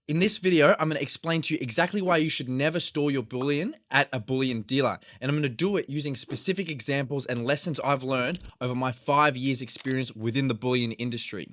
In this video, I'm going to explain to you exactly why you should never store your bullion at a bullion dealer. And I'm going to do it using specific examples and lessons I've learned over my 5 years experience within the bullion industry.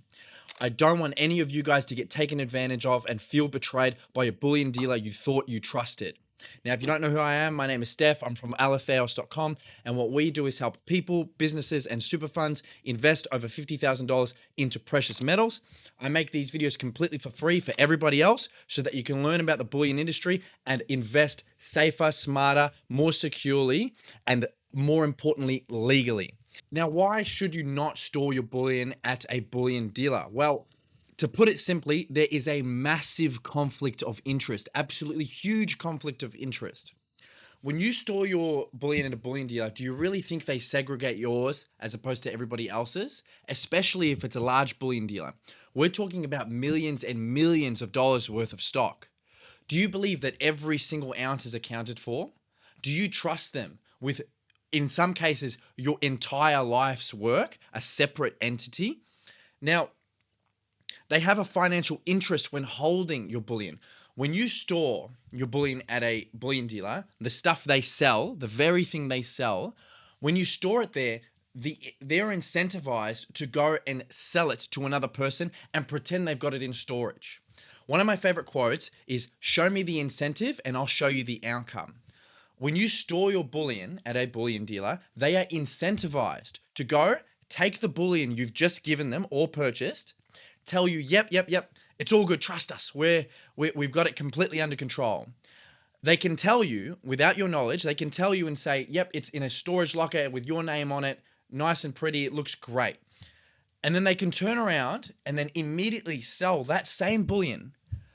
I don't want any of you guys to get taken advantage of and feel betrayed by a bullion dealer you thought you trusted. Now, if you don't know who I am, my name is Steph. I'm from alatheos.com, and what we do is help people, businesses, and super funds invest over $50,000 into precious metals. I make these videos completely for free for everybody else so that you can learn about the bullion industry and invest safer, smarter, more securely, and more importantly, legally. Now, why should you not store your bullion at a bullion dealer? Well, to put it simply, there is a massive conflict of interest, absolutely huge conflict of interest. When you store your bullion at a bullion dealer, do you really think they segregate yours as opposed to everybody else's? Especially if it's a large bullion dealer. We're talking about millions and millions of dollars worth of stock. Do you believe that every single ounce is accounted for? Do you trust them with, in some cases, your entire life's work, a separate entity? Now, they have a financial interest when holding your bullion. When you store your bullion at a bullion dealer, the stuff they sell, the very thing they sell, when you store it there, they're incentivized to go and sell it to another person and pretend they've got it in storage. One of my favorite quotes is, "Show me the incentive and I'll show you the outcome." When you store your bullion at a bullion dealer, they are incentivized to go take the bullion you've just given them or purchased, tell you, yep, it's all good, trust us, we've got it completely under control. They can tell you, without your knowledge, they can tell you and say, yep, it's in a storage locker with your name on it, nice and pretty, it looks great. And then they can turn around and then immediately sell that same bullion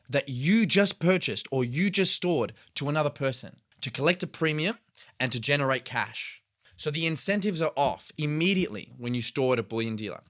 that you just purchased or you just stored to another person to collect a premium and to generate cash. So the incentives are off immediately when you store at a bullion dealer.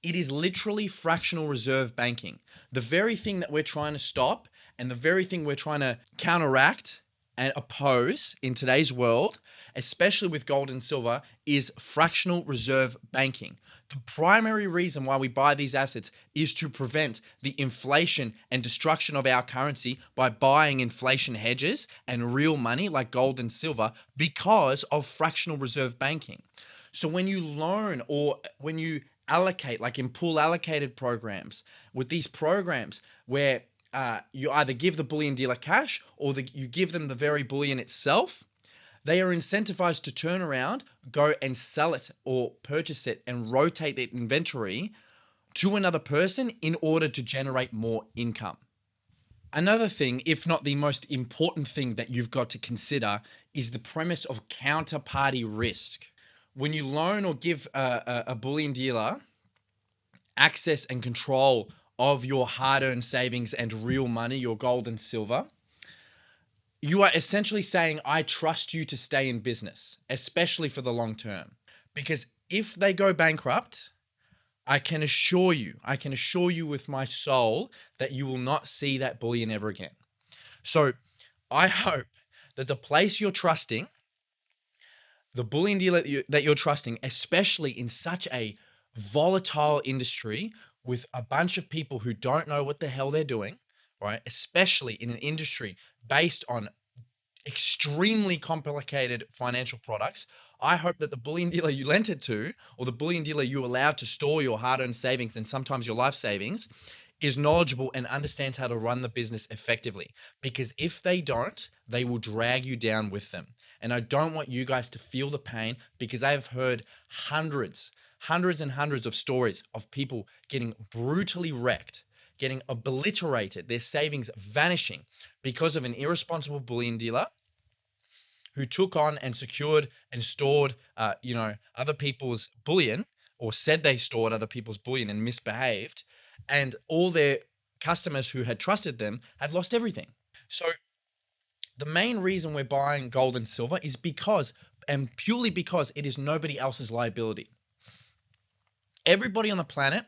It is literally fractional reserve banking. The very thing that we're trying to stop and the very thing we're trying to counteract and oppose in today's world, especially with gold and silver, is fractional reserve banking. The primary reason why we buy these assets is to prevent the inflation and destruction of our currency by buying inflation hedges and real money like gold and silver because of fractional reserve banking. So when you loan or when you allocate, like in pool allocated programs, with these programs where you either give the bullion dealer cash or you give them the very bullion itself, they are incentivized to turn around, go and sell it or purchase it and rotate that inventory to another person in order to generate more income. Another thing, if not the most important thing that you've got to consider, is the premise of counterparty risk. When you loan or give a bullion dealer access and control of your hard-earned savings and real money, your gold and silver, you are essentially saying, I trust you to stay in business, especially for the long term. Because if they go bankrupt, I can assure you with my soul that you will not see that bullion ever again. So I hope that the place you're trusting, the bullion dealer that you're trusting, especially in such a volatile industry with a bunch of people who don't know what the hell they're doing, right? Especially in an industry based on extremely complicated financial products. I hope that the bullion dealer you lent it to, or the bullion dealer you allowed to store your hard-earned savings and sometimes your life savings, is knowledgeable and understands how to run the business effectively. Because if they don't, they will drag you down with them. And I don't want you guys to feel the pain, because I have heard hundreds and hundreds of stories of people getting brutally wrecked, getting obliterated, their savings vanishing because of an irresponsible bullion dealer who took on and secured and stored, other people's bullion, or said they stored other people's bullion and misbehaved, and all their customers who had trusted them had lost everything. So the main reason we're buying gold and silver is because, and purely because, it is nobody else's liability. Everybody on the planet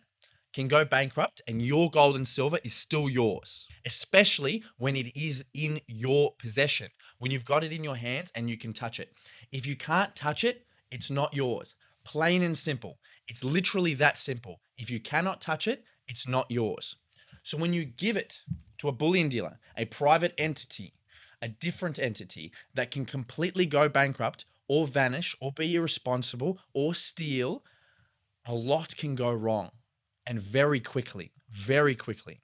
can go bankrupt and your gold and silver is still yours, especially when it is in your possession, when you've got it in your hands and you can touch it. If you can't touch it, it's not yours. Plain and simple. It's literally that simple. If you cannot touch it, it's not yours. So when you give it to a bullion dealer, a private entity, a different entity that can completely go bankrupt or vanish or be irresponsible or steal, a lot can go wrong and very quickly, very quickly.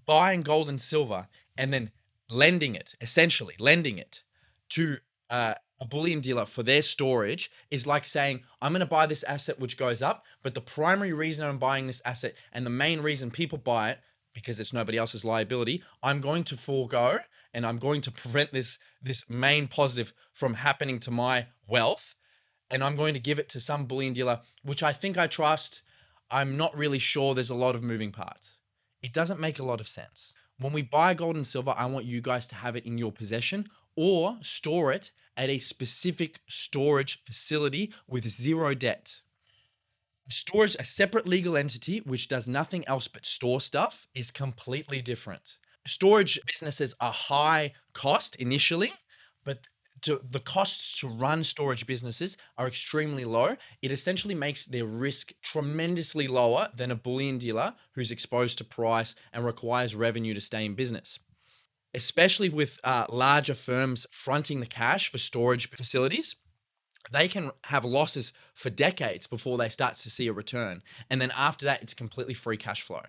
Buying gold and silver and then lending it, essentially lending it to a bullion dealer for their storage is like saying, I'm going to buy this asset which goes up, but the primary reason I'm buying this asset and the main reason people buy it, because it's nobody else's liability, I'm going to forego and I'm going to prevent this main positive from happening to my wealth, and I'm going to give it to some bullion dealer, which I think I trust. I'm not really sure. There's a lot of moving parts. It doesn't make a lot of sense. When we buy gold and silver, I want you guys to have it in your possession or store it at a specific storage facility with zero debt. Storage, a separate legal entity which does nothing else but store stuff, is completely different. Storage businesses are high cost initially, but the costs to run storage businesses are extremely low. It essentially makes their risk tremendously lower than a bullion dealer who's exposed to price and requires revenue to stay in business. Especially with larger firms fronting the cash for storage facilities, they can have losses for decades before they start to see a return. And then after that, it's completely free cash flow.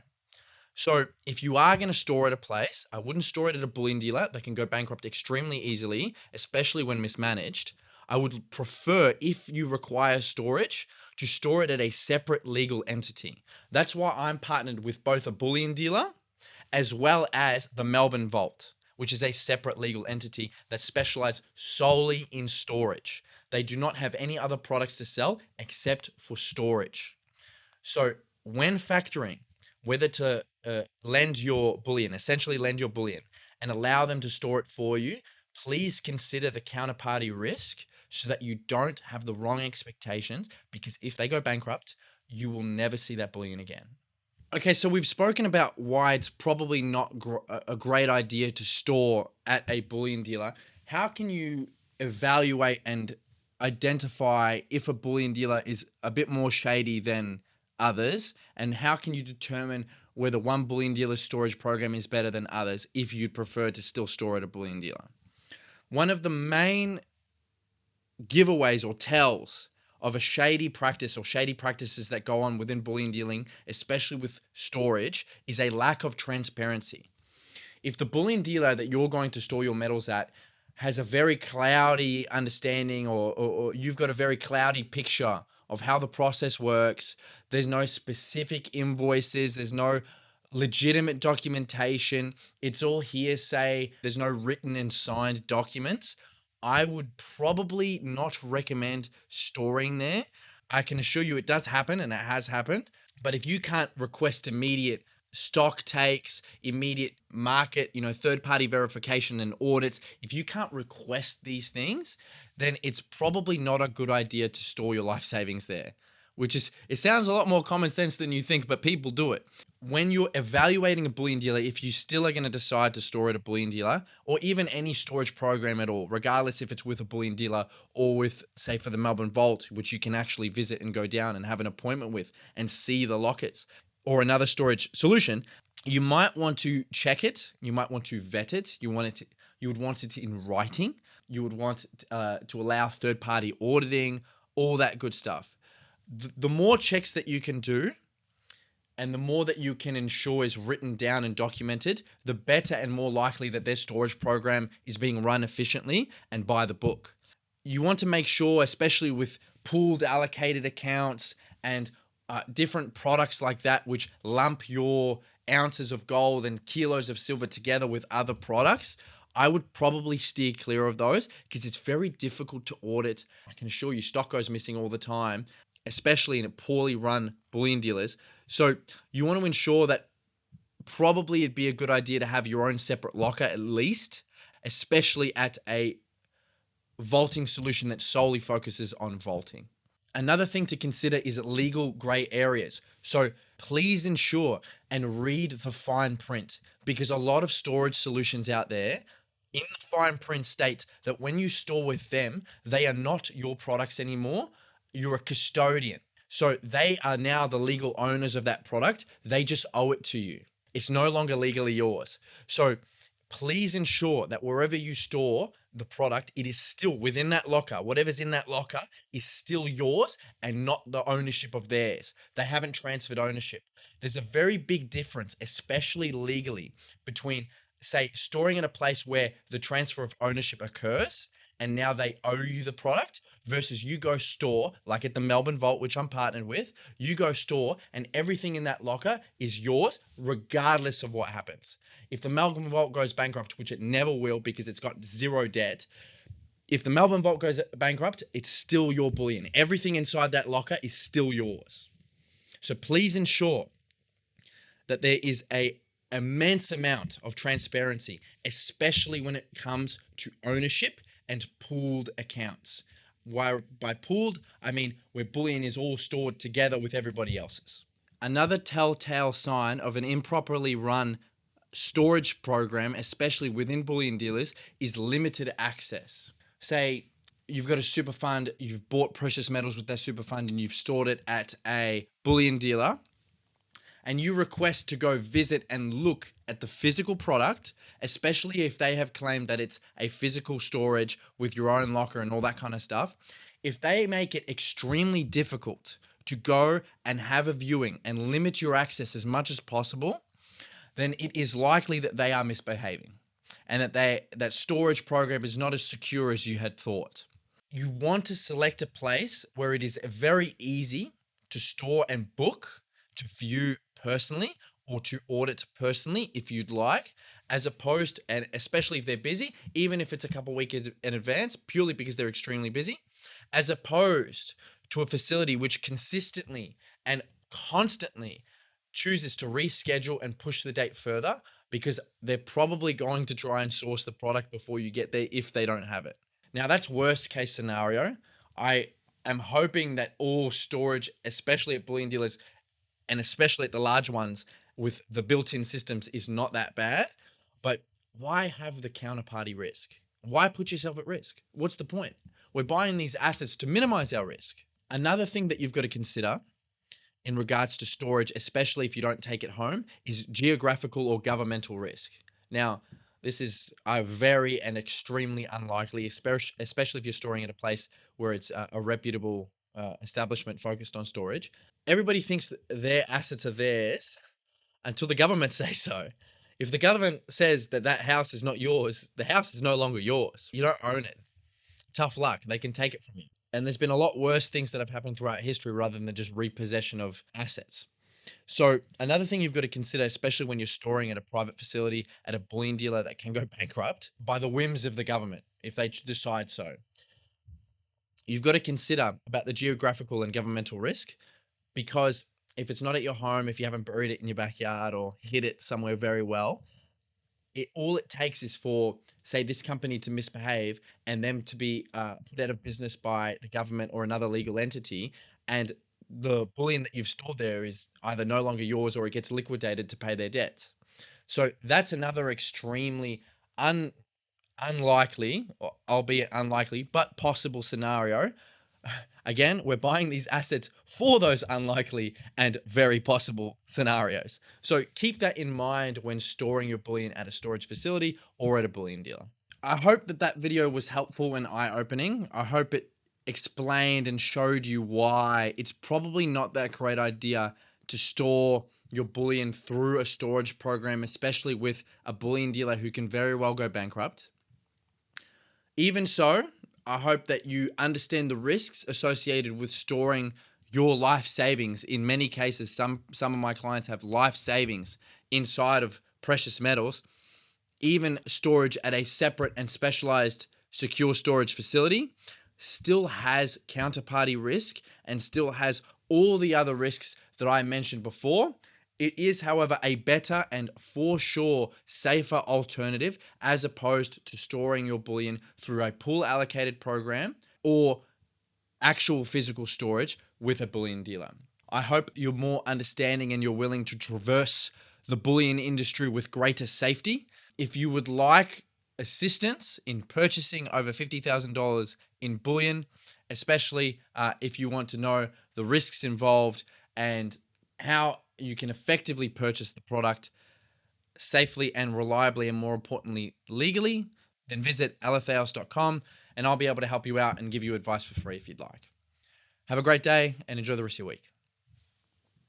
So if you are going to store at a place, I wouldn't store it at a bullion dealer that can go bankrupt extremely easily, especially when mismanaged. I would prefer, if you require storage, to store it at a separate legal entity. That's why I'm partnered with both a bullion dealer as well as the Melbourne Vault, which is a separate legal entity that specializes solely in storage. They do not have any other products to sell except for storage. So when factoring, whether to lend your bullion, essentially lend your bullion and allow them to store it for you, please consider the counterparty risk so that you don't have the wrong expectations, because if they go bankrupt, you will never see that bullion again. Okay, so we've spoken about why it's probably not a great idea to store at a bullion dealer. How can you evaluate and identify if a bullion dealer is a bit more shady than others? And how can you determine whether one bullion dealer storage program is better than others if you'd prefer to still store at a bullion dealer? One of the main giveaways or tells of a shady practice or shady practices that go on within bullion dealing, especially with storage, is a lack of transparency. If the bullion dealer that you're going to store your metals at has a very cloudy understanding, or you've got a very cloudy picture of how the process works, there's no specific invoices, there's no legitimate documentation, it's all hearsay, there's no written and signed documents, I would probably not recommend storing there. I can assure you it does happen and it has happened. But if you can't request immediate stock takes, immediate market, third party verification and audits, if you can't request these things, then it's probably not a good idea to store your life savings there. It sounds a lot more common sense than you think, but people do it. When you're evaluating a bullion dealer, if you still are going to decide to store at a bullion dealer or even any storage program at all, regardless if it's with a bullion dealer or with, say, for the Melbourne Vault, which you can actually visit and go down and have an appointment with and see the lockets, or another storage solution, you might want to check it. You might want to vet it. You would want it in writing. You would want to allow third-party auditing, all that good stuff. The more checks that you can do and the more that you can ensure is written down and documented, the better and more likely that their storage program is being run efficiently and by the book. You want to make sure, especially with pooled allocated accounts and different products like that, which lump your ounces of gold and kilos of silver together with other products, I would probably steer clear of those because it's very difficult to audit. I can assure you stock goes missing all the time, especially in poorly run bullion dealers. So you want to ensure that probably it'd be a good idea to have your own separate locker at least, especially at a vaulting solution that solely focuses on vaulting. Another thing to consider is legal gray areas. So please ensure and read the fine print, because a lot of storage solutions out there in the fine print states that when you store with them, they are not your products anymore. You're a custodian. So they are now the legal owners of that product. They just owe it to you. It's no longer legally yours. So please ensure that wherever you store the product, it is still within that locker. Whatever's in that locker is still yours and not the ownership of theirs. They haven't transferred ownership. There's a very big difference, especially legally, between, say, storing in a place where the transfer of ownership occurs and now they owe you the product versus you go store, like at the Melbourne Vault, which I'm partnered with, you go store and everything in that locker is yours regardless of what happens. If the Melbourne Vault goes bankrupt, which it never will because it's got zero debt, if the Melbourne Vault goes bankrupt, it's still your bullion. Everything inside that locker is still yours. So please ensure that there is a immense amount of transparency, especially when it comes to ownership and pooled accounts. Why, by pooled, I mean where bullion is all stored together with everybody else's. Another telltale sign of an improperly run storage program, especially within bullion dealers, is limited access. Say you've got a super fund, you've bought precious metals with that super fund and you've stored it at a bullion dealer, and you request to go visit and look at the physical product, especially if they have claimed that it's a physical storage with your own locker and all that kind of stuff, if they make it extremely difficult to go and have a viewing and limit your access as much as possible, then it is likely that they are misbehaving and that storage program is not as secure as you had thought. You want to select a place where it is very easy to store and book, to view personally, or to audit personally if you'd like, as opposed, and especially if they're busy, even if it's a couple of weeks in advance, purely because they're extremely busy, as opposed to a facility which consistently and constantly chooses to reschedule and push the date further because they're probably going to try and source the product before you get there if they don't have it. Now, that's worst case scenario. I am hoping that all storage, especially at bullion dealers and especially at the large ones with the built-in systems, is not that bad. But why have the counterparty risk? Why put yourself at risk? What's the point? We're buying these assets to minimize our risk. Another thing that you've got to consider in regards to storage, especially if you don't take it home, is geographical or governmental risk. Now, this is a very and extremely unlikely, especially if you're storing at a place where it's a reputable establishment focused on storage. Everybody thinks that their assets are theirs until the government says so. If the government says that that house is not yours, the house is no longer yours. You don't own it. Tough luck. They can take it from you. And there's been a lot worse things that have happened throughout history rather than just repossession of assets. So another thing you've got to consider, especially when you're storing at a private facility at a bullion dealer that can go bankrupt by the whims of the government, if they decide so, you've got to consider about the geographical and governmental risk, because if it's not at your home, if you haven't buried it in your backyard or hid it somewhere very well, all it takes is for, say, this company to misbehave and them to be put out of business by the government or another legal entity, and the bullion that you've stored there is either no longer yours or it gets liquidated to pay their debts. So that's another extremely unlikely, albeit unlikely, but possible scenario. Again, we're buying these assets for those unlikely and very possible scenarios. So keep that in mind when storing your bullion at a storage facility or at a bullion dealer. I hope that that video was helpful and eye-opening. I hope it explained and showed you why it's probably not that great idea to store your bullion through a storage program, especially with a bullion dealer who can very well go bankrupt. Even so, I hope that you understand the risks associated with storing your life savings. In many cases, some of my clients have life savings inside of precious metals. Even storage at a separate and specialized secure storage facility still has counterparty risk and still has all the other risks that I mentioned before. It is, however, a better and for sure safer alternative as opposed to storing your bullion through a pool allocated program or actual physical storage with a bullion dealer. I hope you're more understanding and you're willing to traverse the bullion industry with greater safety. If you would like assistance in purchasing over $50,000 in bullion, especially if you want to know the risks involved and how you can effectively purchase the product, safely and reliably, and more importantly, legally, then visit alatheos.com and I'll be able to help you out and give you advice for free if you'd like. Have a great day and enjoy the rest of your week.